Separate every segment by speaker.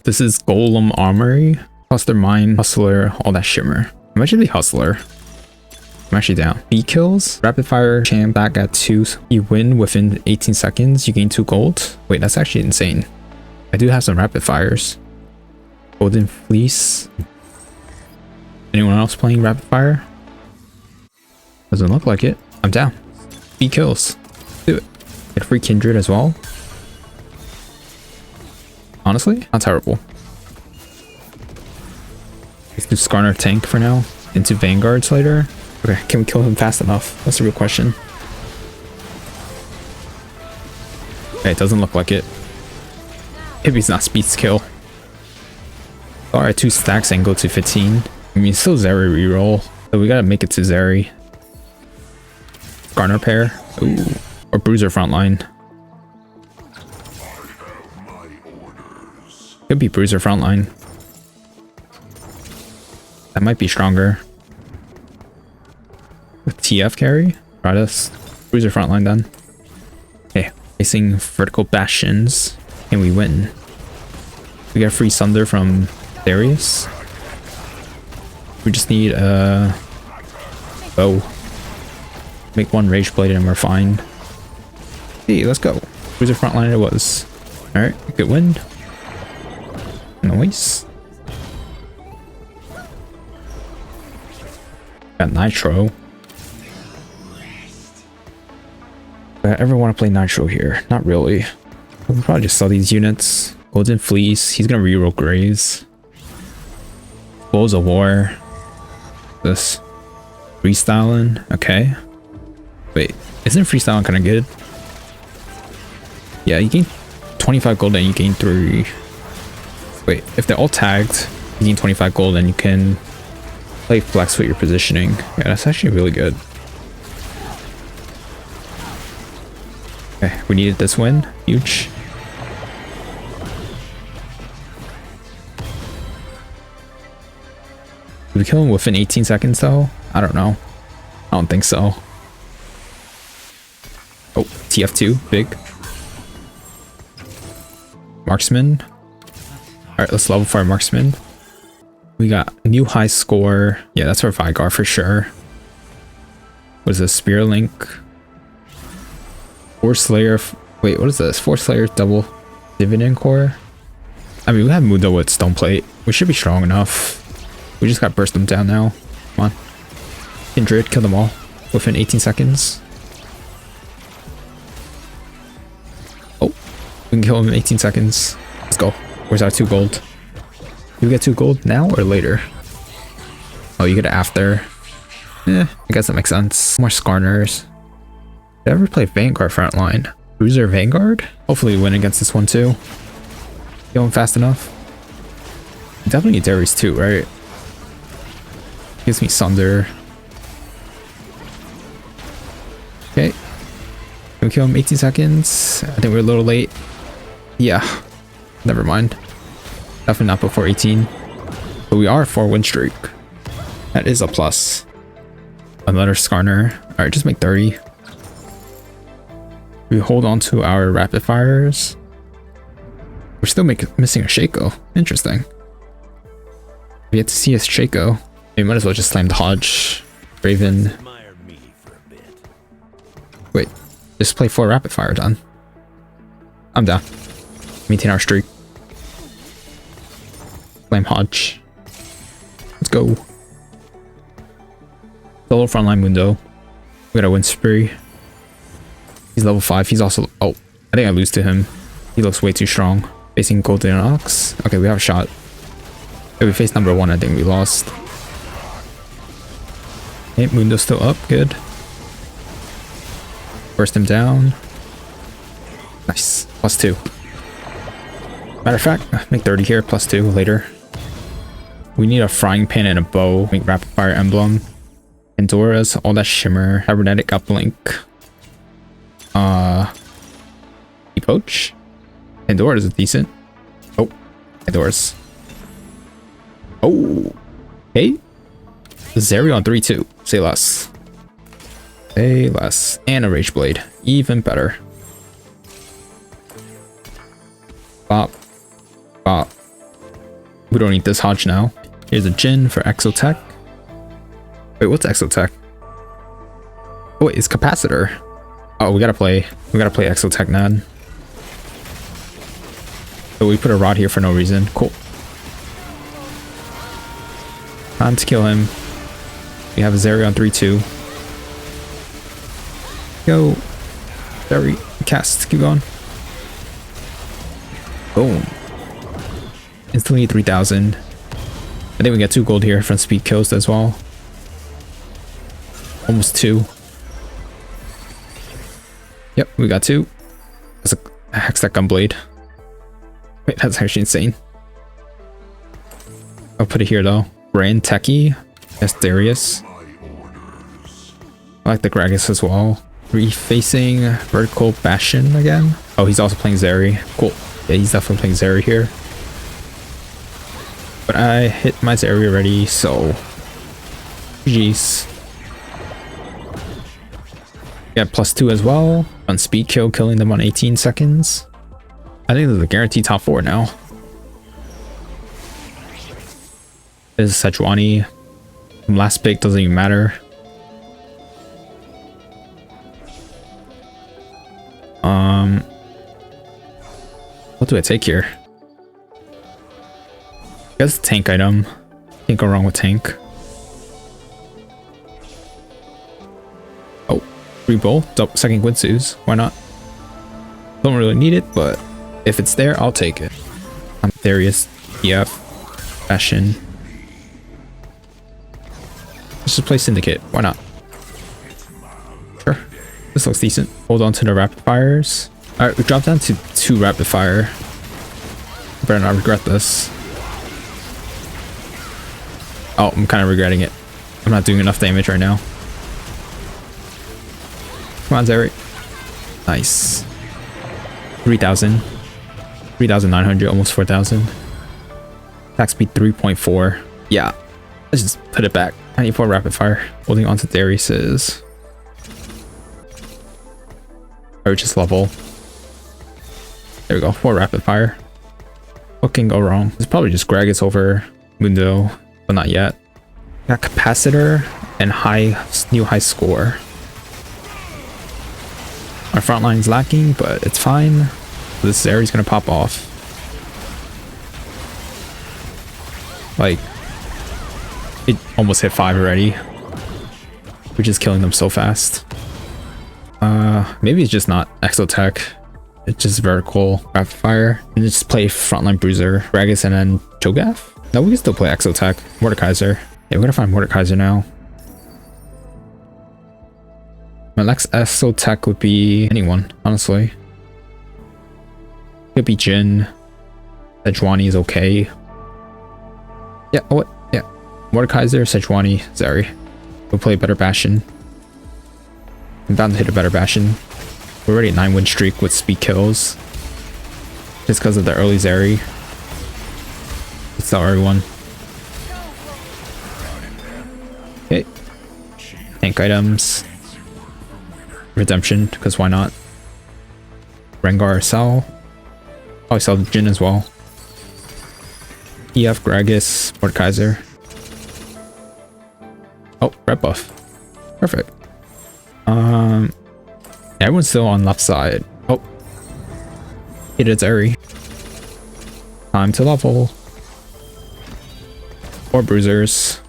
Speaker 1: This is Golem Armory, Cluster Mine, Hustler, all that shimmer. I'm actually Hustler. I'm actually down. B kills, rapid fire champ back at 2. You win within 18 seconds. You gain 2 gold. Wait, that's actually insane. I do have some rapid fires. Golden Fleece. Anyone else playing rapid fire? Doesn't look like it. I'm down. B kills. Do it. Get free kindred as well. Honestly, not terrible. Let's do Skarner tank for now. Into Vanguards later. Okay, can we kill him fast enough? That's the real question. Okay, it doesn't look like it. Maybe it's not speed skill. Alright, 2 stacks and go to 15. I mean, still Zeri reroll. So we gotta make it to Zeri. Garner pair. Ooh. Or Bruiser frontline. Could be Bruiser frontline. That might be stronger. With TF carry? Try us. Bruiser frontline done. Okay, facing vertical bastions. Can we win? We got free Sunder from Darius. We just need a bow. Make 1 Rage Blade and we're fine. Hey, let's go. Bruiser frontline it was. Alright, good win. Nice. Got Nitro. Do I ever want to play Nitro here? Not really. We'll probably just sell these units. Golden Fleece. He's gonna reroll Graves. Bulls of War. This. Freestyling. Okay. Wait, isn't freestyling kind of good? Yeah, you gain 25 gold and you gain 3. Wait, if they're all tagged, you gain 25 gold and you can play flex with your positioning. Yeah, that's actually really good. Okay, we needed this win. Huge. Did we kill him within 18 seconds though? I don't know. I don't think so. Oh, TF2, big. Marksman. Alright, let's level for our Marksman. We got a new high score. Yeah, that's our Vigar for sure. What is this? Spear Link. 4 Slayer. Wait, what is this? 4 Slayer double Dividend Core. I mean, we have Mundo with Stone Plate. We should be strong enough. We just got burst them down now. Come on. Kindred, kill them all within 18 seconds. Oh, we can kill him in 18 seconds. Let's go. Where's our 2 gold? Do we get 2 gold now or later? Oh, you get it after. I guess that makes sense. More Skarners. Did I ever play Vanguard frontline? Bruiser Vanguard? Hopefully we win against this one too. Going fast enough. Definitely need Darius too, right? Gives me Sunder. Okay. Can we kill him 18 seconds? I think we're a little late. Yeah. Never mind. Definitely not before 18. But we are 4-win streak. That is a plus. Another Skarner. Alright, just make 30. We hold on to our rapid fires. We're still missing a Shaco. Interesting. We have to see a Shaco. We might as well just slam the Hodge. Raven. Wait. Just play 4 rapid fire done. I'm down. Maintain our streak. Flame Hodge. Let's go. Solo frontline Mundo. We got a win spree. He's level 5. He's also... Oh, I think I lose to him. He looks way too strong. Facing Golden Ox. Okay, we have a shot. If we face number 1, I think we lost. Okay, Mundo's still up. Good. Burst him down. Nice. +2. Matter of fact, make 30 here. +2 later. We need a frying pan and a bow. Make rapid fire emblem. Pandora's all that shimmer. Cybernetic uplink. Poach. Pandora's is decent. Oh, Pandora's. Oh, hey. Zeri on 3-2. Say less. Say less. And a Rage Blade. Even better. Bop. Bop. We don't need this Hodge now. Here's a Jin for Exotech. Wait, what's Exotech? Oh wait, it's Capacitor. Oh, we gotta play Exotech Nad. So we put a rod here for no reason. Cool. Time to kill him. We have a Zeri on 3-2. Go. Zeri, cast, keep going. Boom. Instantly 3,000. I think we get 2 gold here from speed kills as well. Almost 2. Yep, we got 2. That's a Hextech Gunblade. Wait, that's actually insane. I'll put it here though. Brand Techie. Yes, Darius. I like the Gragas as well. Refacing Vertical Bastion again. Oh, he's also playing Zeri. Cool. Yeah, he's definitely playing Zeri here. But I hit my Zeri already, so GG's. Yeah, +2 as well. On speed kill, killing them on 18 seconds. I think there's a guaranteed top 4 now. This is Sejuani. Last pick doesn't even matter. What do I take here? I guess tank item. Can't go wrong with tank. Oh, reroll. Second Guinsu's. Why not? Don't really need it, but if it's there, I'll take it. Darius, EF, Fashion. Let's just play Syndicate. Why not? Sure. This looks decent. Hold on to the Rapidfires. Alright, we dropped down to 2 Rapidfire. Better not regret this. Oh, I'm kind of regretting it. I'm not doing enough damage right now. Come on, Zeri. Nice. 3,000. 3,900, almost 4,000. Attack speed 3.4. Yeah. Let's just put it back. 94 Rapidfire. Holding on to Darius's. Or just level. There we go. 4 Rapidfire. What can go wrong? It's probably just Gragas over Mundo, but not yet. Got Capacitor and new high score. Our front line's lacking, but it's fine. This Zeri's gonna pop off. Like, it almost hit 5 already. We're just killing them so fast. Maybe it's just not Exotech. It's just vertical Rapidfire. And just play frontline Bruiser, Gragas, and then Cho'Gath. No, we can still play Exotech. Mordekaiser. Yeah, we're gonna find Mordekaiser now. My next Exotech would be anyone, honestly. Could be Jin. Sejuani is okay. Yeah, oh, what? Yeah. Mordekaiser, Sejuani, Zeri. We'll play a better Bastion. I'm bound to hit a better Bastion. We're already at 9-win streak with speed kills. Just because of the early Zeri. Let's tell everyone. Okay. Tank items. Redemption, because why not? Rengar, sell. Probably sell the Jin as well. EF, Gragas, Mordekaiser. Oh, red buff. Perfect. Everyone's still on left side. Oh. Hit its Zeri. Time to level. 4 Bruisers.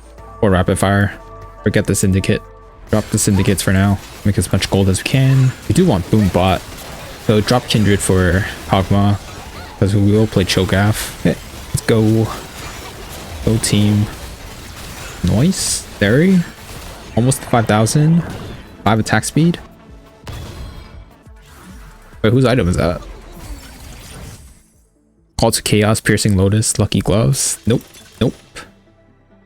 Speaker 1: 4 Rapidfire. Forget the Syndicate. Drop the Syndicates for now. Make as much gold as we can. We do want Boom Bot. So drop Kindred for Kog'Maw. Because we will play Cho'Gath. Okay, let's go. Go team. Nice. Zeri. Almost 5,000. 5 attack speed. Wait, whose item is that? Call to Chaos, Piercing Lotus, Lucky Gloves. Nope. Nope.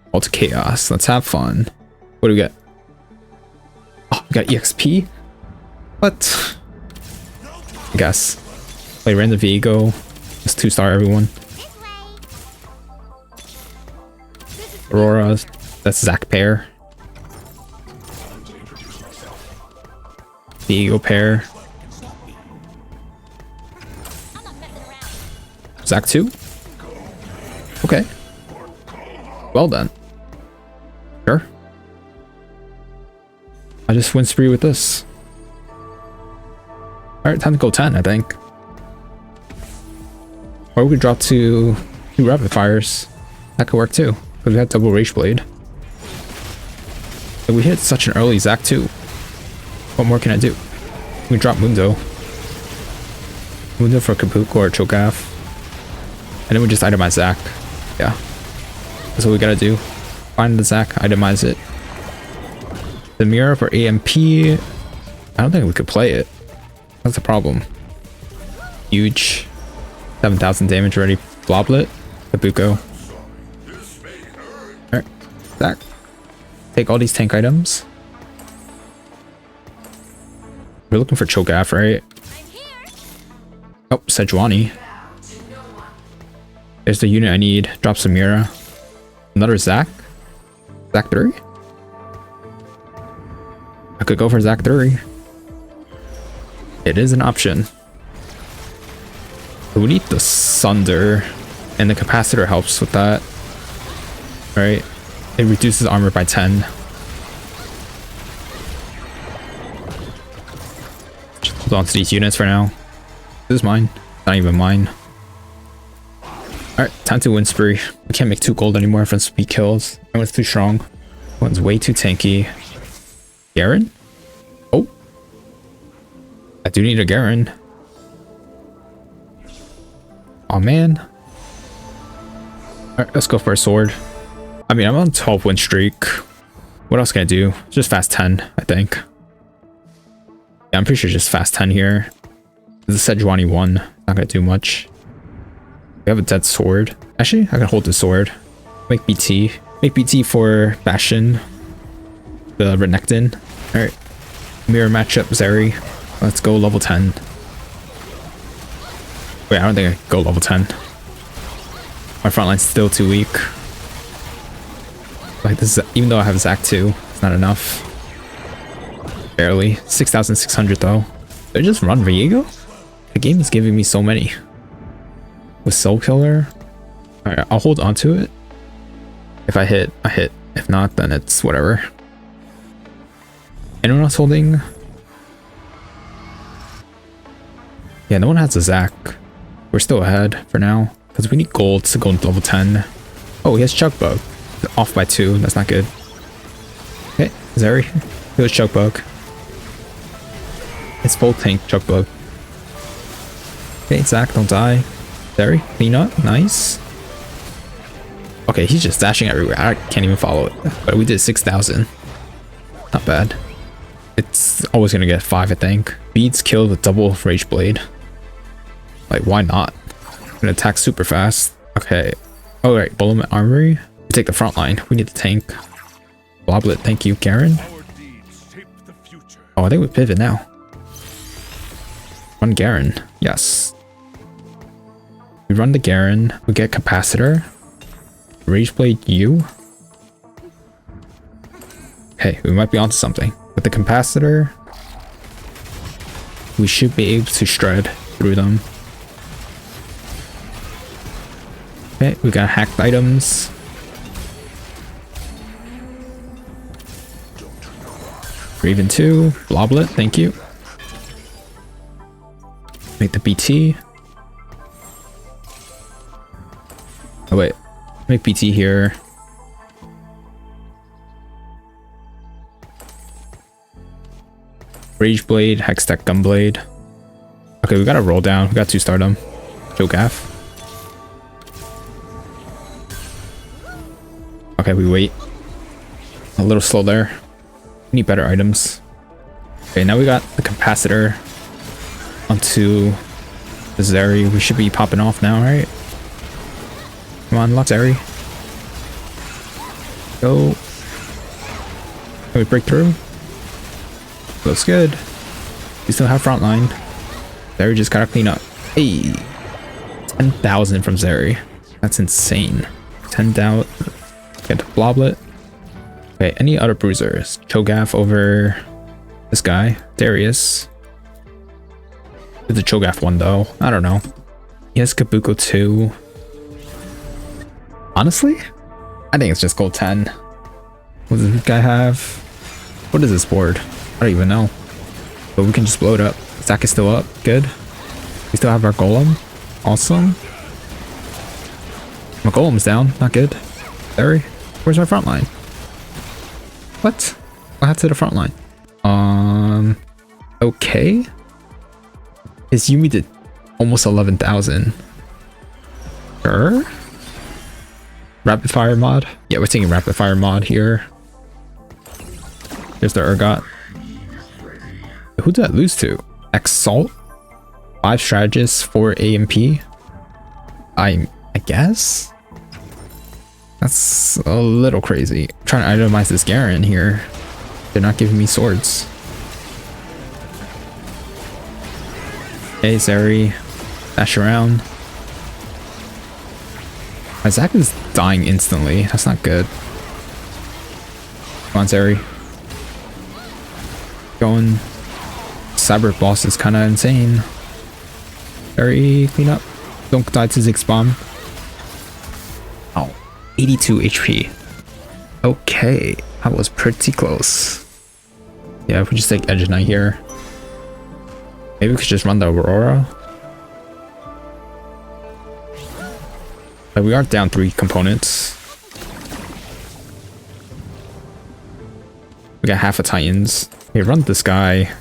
Speaker 1: Call to Chaos. Let's have fun. What do we get? Oh, we got EXP? What? I guess. Play Random Viego. Just 2-star everyone. Aurora. That's Zac pair. Viego pair. Zac 2? Okay. Well then. Sure. I just win spree with this. Alright, time to go 10, I think. Or we could drop to 2 Rapidfires. That could work too, because we had double Rage Blade. But we hit such an early Zac too. What more can I do? We can drop Mundo. Mundo for Kabuko or Cho'Gath. And then we just itemize Zac. Yeah. That's what we gotta do. Find the Zac, itemize it. The mirror for AMP. I don't think we could play it. That's the problem. Huge. 7,000 damage already. Bloblet. Kabuko. Alright. Zac. Take all these tank items. We're looking for Cho'Gath, right? Oh, Sejuani. There's the unit I need. Drop Samira. Another Zac. Zac 3? I could go for Zac 3. It is an option. But we need the Sunder. And the capacitor helps with that. Right? It reduces armor by 10. Just hold on to these units for now. This is mine. Not even mine. Alright, time to win spree. We can't make 2 gold anymore from speed kills. That one's too strong. One's way too tanky. Garen? Oh. I do need a Garen. Oh man. Alright, let's go for a sword. I mean, I'm on a 12 win streak. What else can I do? Just fast 10, I think. Yeah, I'm pretty sure just fast 10 here. The Sejuani 1. Not gonna do much. We have a dead sword. Actually, I can hold the sword. Make BT. Make BT for Bastion. The Renekton. Alright. Mirror matchup, Zeri. Let's go level 10. Wait, I don't think I can go level 10. My front line's still too weak. Like this is, even though I have Zac 2, it's not enough. Barely. 6,600 though. Did I just run Viego? The game is giving me so many. With Soul Killer. Alright, I'll hold on to it. If I hit, I hit. If not, then it's whatever. Anyone else holding? Yeah, no one has a Zac. We're still ahead for now. Because we need gold to go into level 10. Oh, he has Chug-Bug. Off by 2. That's not good. Okay, Zeri. Here's Chug-Bug. It's full tank Chug-Bug. Okay, Zac, don't die. Zeri, clean up. Nice. Okay, he's just dashing everywhere. I can't even follow it. But we did 6,000. Not bad. It's always gonna get 5, I think. Beads kill with double Rage Blade. Like, why not? I'm gonna attack super fast. Okay. Oh, right. Bullet Armory. We take the front line. We need the tank. Bloblet, thank you. Garen. Oh, I think we pivot now. Run Garen. Yes. We run the Garen. We get Capacitor. Rage Blade U. Okay, we might be onto something. With the Capacitor, we should be able to shred through them. Okay, we got hacked items. Raven 2, Bloblet, thank you. Make the BT. Oh wait, make BT here. Rage Blade, Hextech Gunblade. Okay, we gotta roll down. We got 2 stardom. Cho'Gath. Okay, we wait. A little slow there. We need better items. Okay, now we got the Capacitor onto the Zeri. We should be popping off now, right? Come on, lock Zeri. Go. Can we break through? Looks good. We still have front line. Zeri just gotta clean up. Hey! 10,000 from Zeri. That's insane. 10,000. Get the Bloblet. Okay, any other bruisers? Cho'Gath over this guy. Darius. It's a Cho'Gath one though. I don't know. He has Kabuko too. Honestly, I think it's just gold 10. What does this guy have? What is this board? I don't even know. But we can just blow it up. Zach is still up. Good. We still have our golem. Awesome. My golem's down. Not good. Sorry. Where's our front line? What? What happened to the front line? Okay. His Yumi did almost 11,000. Sure. Rapid fire mod. Yeah, we're taking rapid fire mod here. Here's the Urgot. Who did that lose to? Exalt? 5 strategists, 4 AMP. I guess? That's a little crazy. I'm trying to itemize this Garen here. They're not giving me swords. Hey, Zeri. Dash around. My Zac is dying instantly. That's not good. Come on, Zeri. Going. Cyber boss is kind of insane. Zeri, clean up. Don't die to Ziggs bomb. Oh, 82 HP. Okay, that was pretty close. Yeah, if we just take Edge Knight here. Maybe we could just run the Aurora. But we are down 3 components. We got half a Titans. Okay, run this guy.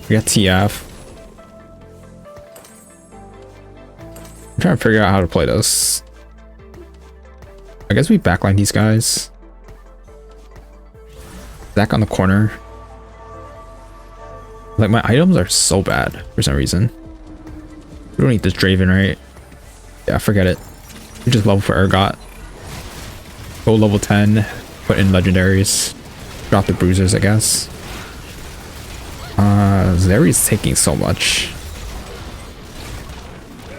Speaker 1: We got TF. I'm trying to figure out how to play this. I guess we backline these guys. Zach on the corner. Like, my items are so bad for some reason. We don't need this Draven, right? Yeah, forget it. We just level for Urgot. Go level 10. Put in legendaries. Drop the bruisers, I guess. Zeri's taking so much.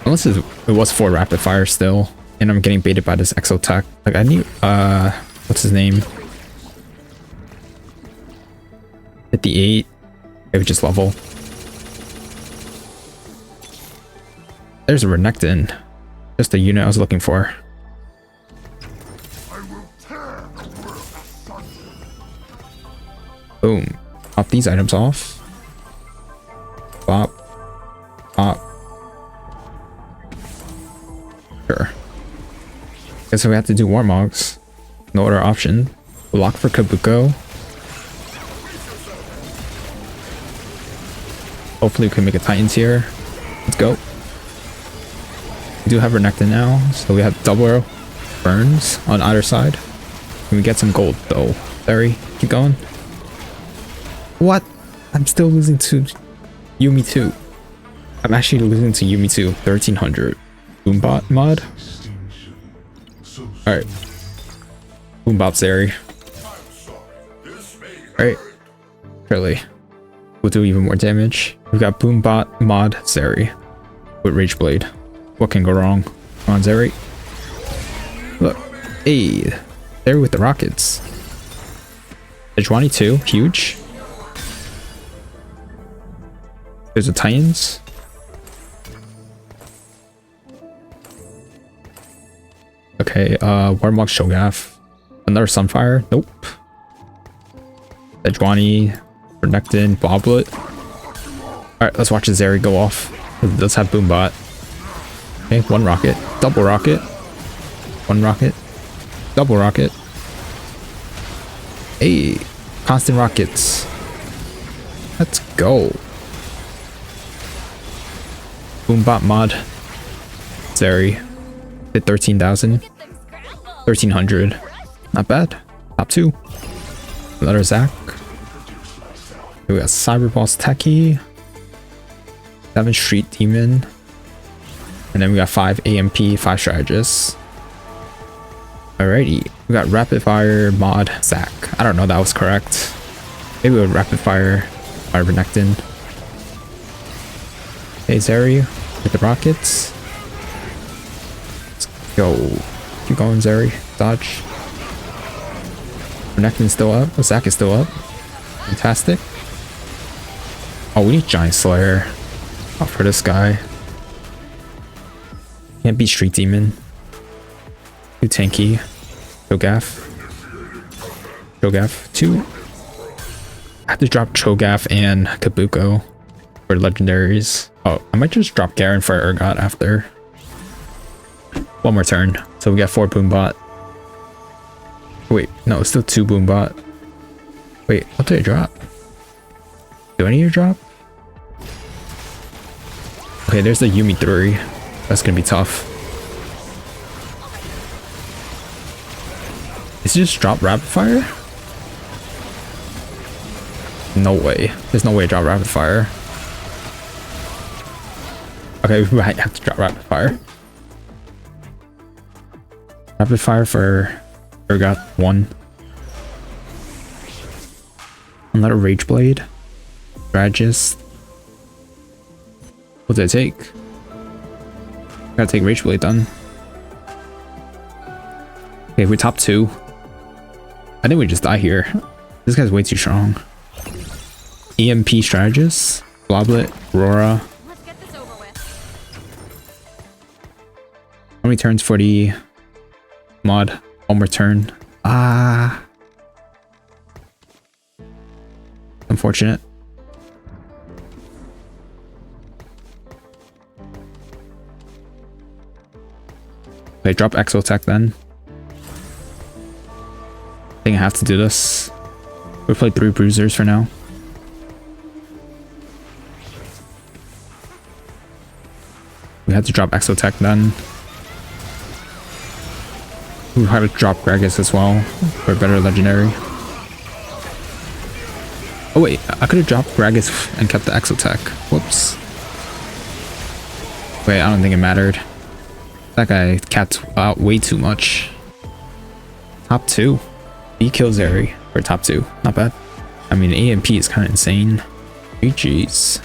Speaker 1: Unless it was 4 rapid fire still. And I'm getting baited by this Exotech. Like, I need, what's his name? 58. Maybe just level. There's a Renekton. Just the unit I was looking for. Boom. Pop these items off. Pop. Pop. Sure. Guess we have to do Warmogs. No other option. Block for Kabuko. Hopefully we can make a Titans here. Let's go. We do have Renekton now, so we have double burns on either side. Can we get some gold though? Sorry, keep going. What? I'm still losing to Yumi 2. I'm actually losing to Yumi 2. 1300. Boombot mod? Alright. Boombot Zeri. Alright. Really. We'll do even more damage. We've got Boombot mod Zeri with Rage Blade. What can go wrong? Come on, Zeri. Look. Hey. Zeri with the rockets. Edgewani 2. Huge. There's a Titans. Okay, Warmog Shogath. Another Sunfire. Nope. Edgewani. Renekton. Boblet. Alright, let's watch the Zeri go off. Let's have Boombot. Okay, 1 rocket. Double rocket. 1 rocket. Double rocket. Hey, constant rockets. Let's go. Boombot mod. Zeri. Hit 13,000. 1,300. Not bad. Top 2. Another Zach. We got Cyber Boss Techie. 7 Street Demon. And then we got 5 AMP, 5 Strategists. Alrighty. We got Rapid Fire mod Zach. I don't know if that was correct. Maybe with Rapid Fire Renekton. Hey, Zeri. With the rockets. Let's go. Keep going, Zeri. Dodge. Renekton's still up. Zach is still up. Fantastic. Oh, we need Giant Slayer. Oh, for this guy. Can't beat Street Demon. Too tanky. Cho'Gath. Cho'Gath 2. I have to drop Cho'Gath and Kabuko for legendaries. Oh, I might just drop Garen for Urgot after. One more turn. So we got 4 Boombot. Wait, no, it's still 2 Boombot. Wait, what did I drop? Do I need to drop? Okay, there's the Yuumi 3. That's gonna be tough. Is he just drop Rapid Fire? No way. There's no way to drop Rapid Fire. Okay, we might have to drop Rapid Fire. Rapid Fire for Urgot 1. Another Rage Blade. Strategist. What did I take? Gotta take Rage Blade then. Okay, we're top 2. I think we just die here. This guy's way too strong. EMP Strategist. Bloblet. Aurora.
Speaker 2: Let's get this over with.
Speaker 1: How many turns for the mod? One more turn. Ah. Unfortunate. Okay, drop Exotech then. I think I have to do this. We played 3 Bruisers for now. We had to drop Exotech then. We had to drop Gragas as well for a better legendary. Oh wait, I could have dropped Gragas and kept the Exotech. Whoops. Wait, I don't think it mattered. That guy capped out way too much. Top 2. He kills Zeri for top 2. Not bad. I mean, AMP is kind of insane. GG's.